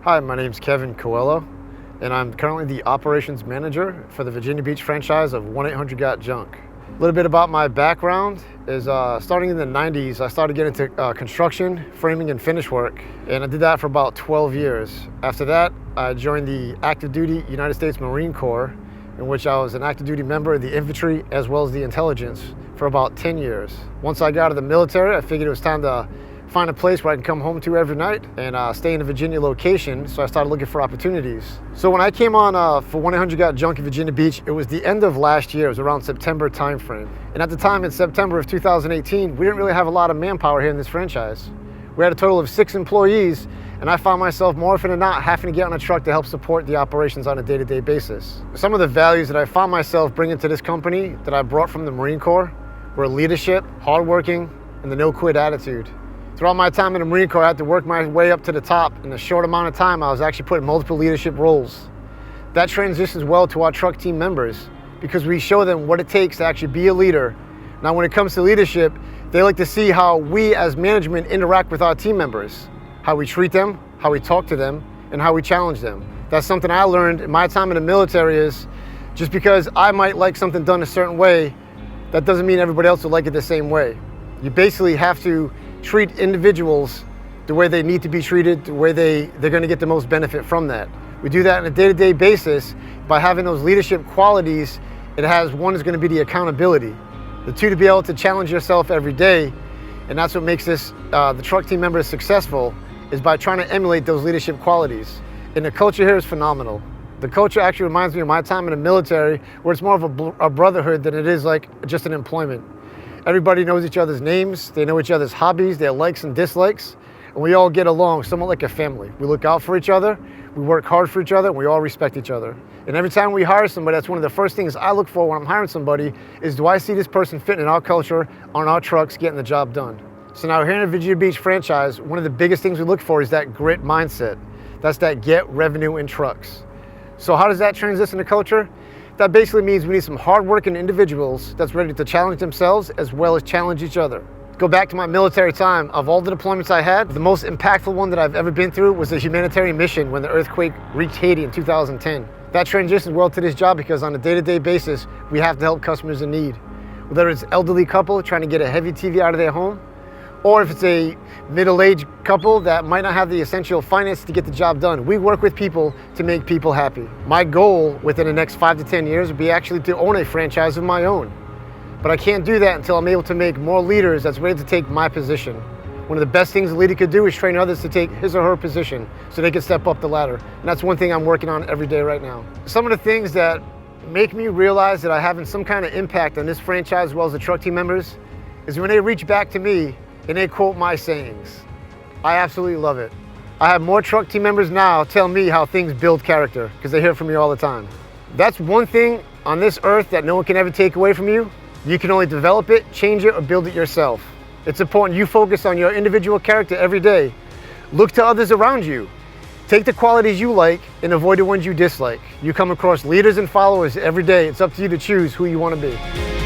Hi, my name's Kevin Coelho, and I'm currently the operations manager for the Virginia Beach franchise of 1-800-GOT-JUNK. A little bit about my background is starting in the 90s, I started getting into construction, framing, and finish work, and I did that for about 12 years. After that, I joined the active duty United States Marine Corps, in which I was an active duty member of the infantry as well as the intelligence for about 10 years. Once I got out of the military, I figured it was time to find a place where I can come home to every night and stay in a Virginia location, so I started looking for opportunities. So when I came on for 1-800-GOT-JUNK in Virginia Beach, it was the end of last year. It was around September timeframe. And at the time, in September of 2018, we didn't really have a lot of manpower here in this franchise. We had a total of 6 employees, and I found myself more often than not having to get on a truck to help support the operations on a day-to-day basis. Some of the values that I found myself bringing to this company that I brought from the Marine Corps were leadership, hardworking, and the no-quit attitude. Throughout my time in the Marine Corps, I had to work my way up to the top. In a short amount of time, I was actually put in multiple leadership roles. That transitions well to our truck team members because we show them what it takes to actually be a leader. Now, when it comes to leadership, they like to see how we as management interact with our team members, how we treat them, how we talk to them, and how we challenge them. That's something I learned in my time in the military is just because I might like something done a certain way, that doesn't mean everybody else will like it the same way. You basically have to treat individuals the way they need to be treated, the way they're going to get the most benefit from that. We do that on a day-to-day basis by having those leadership qualities. It has one is going to be the accountability. The two to be able to challenge yourself every day, and that's what makes this the truck team members successful, is by trying to emulate those leadership qualities. And the culture here is phenomenal. The culture actually reminds me of my time in the military, where it's more of a brotherhood than it is like just an employment. Everybody knows each other's names, they know each other's hobbies, their likes and dislikes, and we all get along somewhat like a family. We look out for each other, we work hard for each other, and we all respect each other. And every time we hire somebody, that's one of the first things I look for when I'm hiring somebody is, do I see this person fitting in our culture, on our trucks, getting the job done? So now here in the Virginia Beach franchise, one of the biggest things we look for is that grit mindset. That's that get revenue in trucks. So how does that transition to culture? That basically means we need some hardworking individuals that's ready to challenge themselves as well as challenge each other. Go back to my military time. Of all the deployments I had, the most impactful one that I've ever been through was a humanitarian mission when the earthquake reached Haiti in 2010. That transitions well to this job because on a day-to-day basis, we have to help customers in need. Whether it's an elderly couple trying to get a heavy TV out of their home, or if it's a middle-aged couple that might not have the essential finance to get the job done. We work with people to make people happy. My goal within the next 5 to 10 years would be actually to own a franchise of my own. But I can't do that until I'm able to make more leaders that's ready to take my position. One of the best things a leader could do is train others to take his or her position so they can step up the ladder. And that's one thing I'm working on every day right now. Some of the things that make me realize that I'm having some kind of impact on this franchise as well as the truck team members is when they reach back to me and they quote my sayings. I absolutely love it. I have more truck team members now tell me how things build character because they hear from me all the time. That's one thing on this earth that no one can ever take away from you. You can only develop it, change it, or build it yourself. It's important you focus on your individual character every day. Look to others around you. Take the qualities you like and avoid the ones you dislike. You come across leaders and followers every day. It's up to you to choose who you want to be.